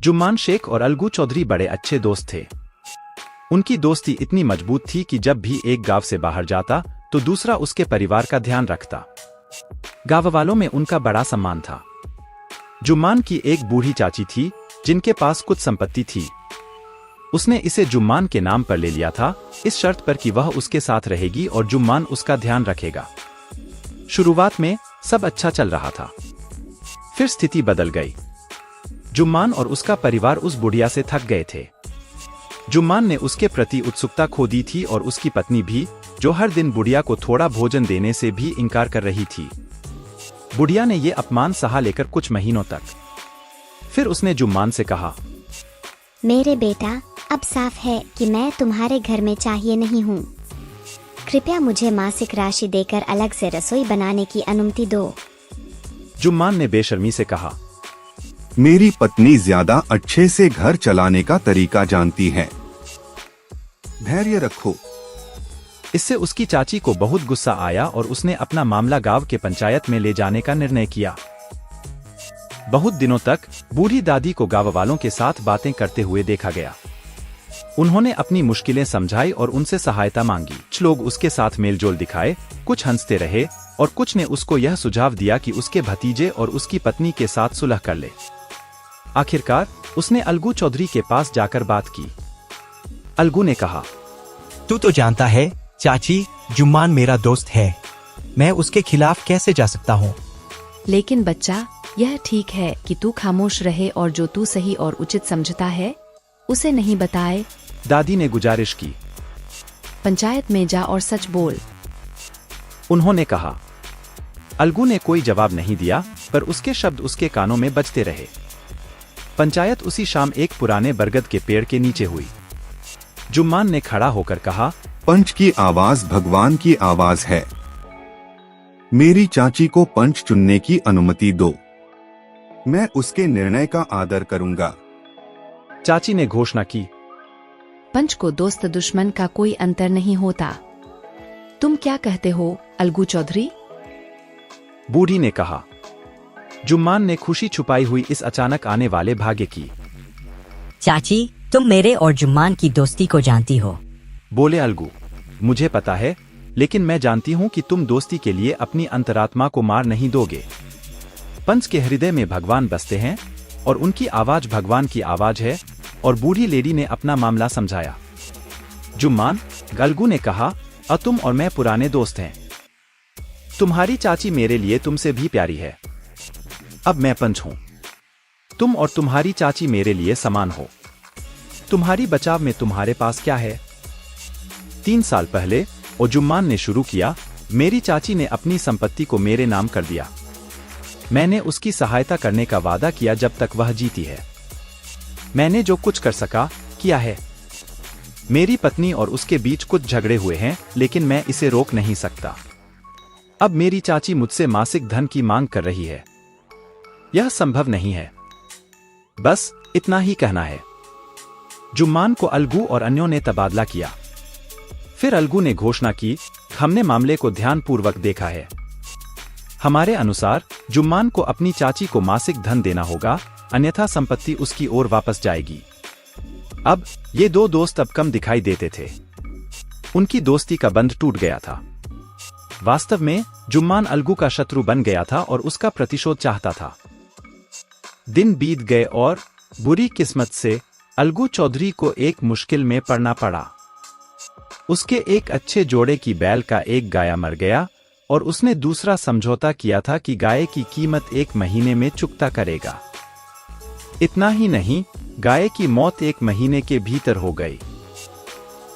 जुम्मान शेख और अलगू चौधरी बड़े अच्छे दोस्त थे। उनकी दोस्ती इतनी मजबूत थी कि जब भी एक गांव से बाहर जाता तो दूसरा उसके परिवार का ध्यान रखता। गांव वालों में उनका बड़ा सम्मान था। जुम्मान की एक बूढ़ी चाची थी जिनके पास कुछ संपत्ति थी। उसने इसे जुम्मान के नाम पर ले लिया था, इस शर्त पर कि वह उसके साथ रहेगी और जुम्मान उसका ध्यान रखेगा। शुरुआत में सब अच्छा चल रहा था, फिर स्थिति बदल गई। जुम्मान और उसका परिवार उस बुढ़िया से थक गए थे। जुम्मान ने उसके प्रति उत्सुकता खो दी थी और उसकी पत्नी भी, जो हर दिन बुढ़िया को थोड़ा भोजन देने से भी इनकार कर रही थी। बुढ़िया ने यह अपमान सहा लेकर कुछ महीनों तक। फिर उसने जुम्मान से कहा, मेरे बेटा, अब साफ है कि मैं तुम्हारे घर में चाहिए नहीं हूँ। कृपया मुझे मासिक राशि देकर अलग से रसोई बनाने की अनुमति दो। जुम्मान ने बेशर्मी से कहा, मेरी पत्नी ज्यादा अच्छे से घर चलाने का तरीका जानती है, धैर्य रखो। इससे उसकी चाची को बहुत गुस्सा आया और उसने अपना मामला गांव के पंचायत में ले जाने का निर्णय किया। बहुत दिनों तक बूढ़ी दादी को गांव वालों के साथ बातें करते हुए देखा गया। उन्होंने अपनी मुश्किलें समझाई और उनसे सहायता मांगी। कुछ लोग उसके साथ मेलजोल दिखाए, कुछ हंसते रहे और कुछ ने उसको यह सुझाव दिया कि उसके भतीजे और उसकी पत्नी के साथ सुलह कर ले। आखिरकार उसने अलगू चौधरी के पास जाकर बात की। अलगू ने कहा, तू तो जानता है चाची, जुम्मान मेरा दोस्त है, मैं उसके खिलाफ कैसे जा सकता हूँ। लेकिन बच्चा, यह ठीक है कि तू खामोश रहे और जो तू सही और उचित समझता है उसे नहीं बताए। दादी ने गुजारिश की। पंचायत में जा और सच बोल। उन्होंने कहा। अलगू ने कोई जवाब नहीं दिया, पर उसके शब्द उसके कानों में बजते रहे। पंचायत उसी शाम एक पुराने बरगद के पेड़ के नीचे हुई। जुम्मान ने खड़ा होकर कहा, पंच की आवाज भगवान की आवाज है। मेरी चाची को पंच चुनने की अनुमति दो, मैं उसके निर्णय का आदर करूंगा। चाची ने घोषणा की। पंच को दोस्त दुश्मन का कोई अंतर नहीं होता। तुम क्या कहते हो अलगू चौधरी? बूढ़ी ने कहा। जुम्मान ने खुशी छुपाई हुई इस अचानक आने वाले भाग्य की। चाची, तुम मेरे और जुम्मान की दोस्ती को जानती हो। बोले अलगू। मुझे पता है, लेकिन मैं जानती हूँ कि तुम दोस्ती के लिए अपनी अंतरात्मा को मार नहीं दोगे। पंच के हृदय में भगवान बसते हैं और उनकी आवाज भगवान की आवाज है। और बूढ़ी लेडी ने अपना मामला समझाया। जुम्मान, अलगू ने कहा, तुम और मैं पुराने दोस्त हैं। तुम्हारी चाची मेरे लिए तुमसे भी प्यारी है। अब मैं पंच हूं। तुम और तुम्हारी चाची मेरे लिए समान हो। तुम्हारी बचाव में तुम्हारे पास क्या है? 3 साल पहले और जुम्मान ने शुरू किया, मेरी चाची ने अपनी संपत्ति को मेरे नाम कर दिया। मैंने उसकी सहायता करने का वादा किया जब तक वह जीती है। मैंने जो कुछ कर सका किया है। मेरी पत्नी और उसके बीच कुछ झगड़े हुए हैं, लेकिन मैं इसे रोक नहीं सकता। अब मेरी चाची मुझसे मासिक धन की मांग कर रही है। यह संभव नहीं है। बस इतना ही कहना है। जुम्मान को अलगू और अन्यों ने तबादला किया। फिर अलगू ने घोषणा की, हमने मामले को ध्यानपूर्वक देखा है। हमारे अनुसार जुम्मान को अपनी चाची को मासिक धन देना होगा, अन्यथा संपत्ति उसकी ओर वापस जाएगी। अब ये दो दोस्त अब कम दिखाई देते थे। उनकी दोस्ती का बंध टूट गया था। वास्तव में जुम्मान अलगू का शत्रु बन गया था और उसका प्रतिशोध चाहता था। दिन बीत गए और बुरी किस्मत से अलगू चौधरी को एक मुश्किल में पड़ना पड़ा। उसके एक अच्छे जोड़े की बैल का एक गाय मर गया और उसने दूसरा समझौता किया था कि गाय की कीमत 1 महीने में चुकता करेगा। इतना ही नहीं, गाय की मौत 1 महीने के भीतर हो गई।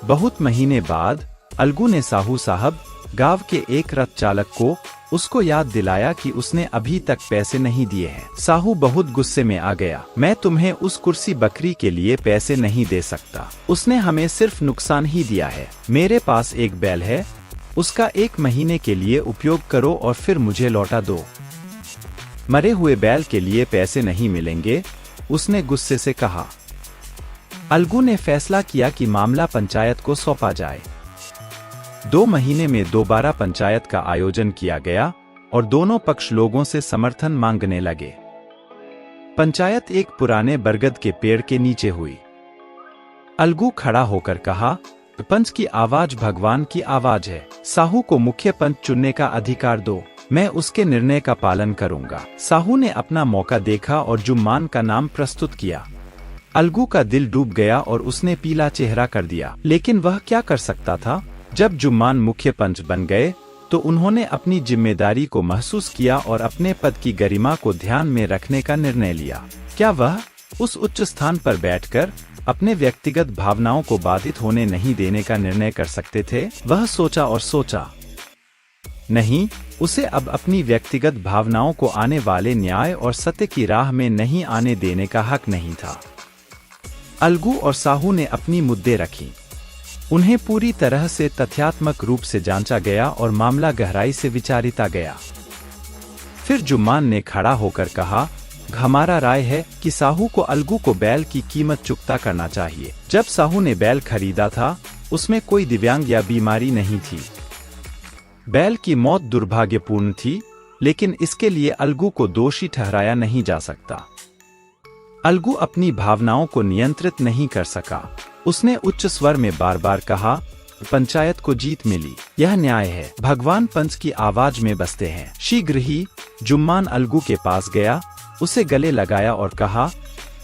बहुत महीने बाद अलगू ने साहू साहब, गांव के एक रथ चालक को उसको याद दिलाया कि उसने अभी तक पैसे नहीं दिए हैं। साहू बहुत गुस्से में आ गया। मैं तुम्हें उस कुर्सी बकरी के लिए पैसे नहीं दे सकता। उसने हमें सिर्फ नुकसान ही दिया है। मेरे पास एक बैल है, उसका 1 महीने के लिए उपयोग करो और फिर मुझे लौटा दो। मरे हुए बैल के लिए पैसे नहीं मिलेंगे, उसने गुस्से से कहा। अलगू ने फैसला किया कि मामला पंचायत को सौंपा जाए। 2 महीने में दोबारा पंचायत का आयोजन किया गया और दोनों पक्ष लोगों से समर्थन मांगने लगे। पंचायत एक पुराने बरगद के पेड़ के नीचे हुई। अलगू खड़ा होकर कहा, पंच की आवाज भगवान की आवाज है। साहू को मुख्य पंच चुनने का अधिकार दो, मैं उसके निर्णय का पालन करूंगा। साहू ने अपना मौका देखा और जुम्मान का नाम प्रस्तुत किया। अलगू का दिल डूब गया और उसने पीला चेहरा कर दिया, लेकिन वह क्या कर सकता था। जब जुम्मान मुख्य पंच बन गए तो उन्होंने अपनी जिम्मेदारी को महसूस किया और अपने पद की गरिमा को ध्यान में रखने का निर्णय लिया। क्या वह उस उच्च स्थान पर बैठकर अपने व्यक्तिगत भावनाओं को बाधित होने नहीं देने का निर्णय कर सकते थे? वह सोचा और सोचा, नहीं, उसे अब अपनी व्यक्तिगत भावनाओं को आने वाले न्याय और सत्य की राह में नहीं आने देने का हक नहीं था। अलगू और साहू ने अपनी मुद्दे रखी। उन्हें पूरी तरह से तथ्यात्मक रूप से जांचा गया और मामला गहराई से विचारिता गया। फिर जुम्मान ने खड़ा होकर कहा, हमारा राय है कि साहू को अलगू को बैल की कीमत चुकता करना चाहिए। जब साहू ने बैल खरीदा था उसमें कोई दिव्यांग या बीमारी नहीं थी। बैल की मौत दुर्भाग्यपूर्ण थी, लेकिन इसके लिए अलगू को दोषी ठहराया नहीं जा सकता। अलगू अपनी भावनाओं को नियंत्रित नहीं कर सका। उसने उच्च स्वर में बार बार कहा, पंचायत को जीत मिली, यह न्याय है। भगवान पंच की आवाज में बसते हैं। शीघ्र ही जुम्मान अलगू के पास गया, उसे गले लगाया और कहा,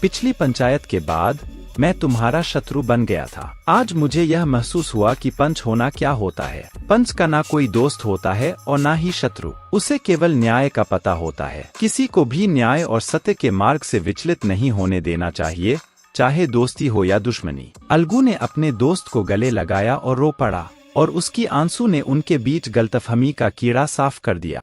पिछली पंचायत के बाद मैं तुम्हारा शत्रु बन गया था। आज मुझे यह महसूस हुआ कि पंच होना क्या होता है। पंच का ना कोई दोस्त होता है और ना ही शत्रु, उसे केवल न्याय का पता होता है। किसी को भी न्याय और सत्य के मार्ग से विचलित नहीं होने देना चाहिए, चाहे दोस्ती हो या दुश्मनी। अलगू ने अपने दोस्त को गले लगाया और रो पड़ा, और उसकी आंसू ने उनके बीच गलतफहमी का कीड़ा साफ कर दिया।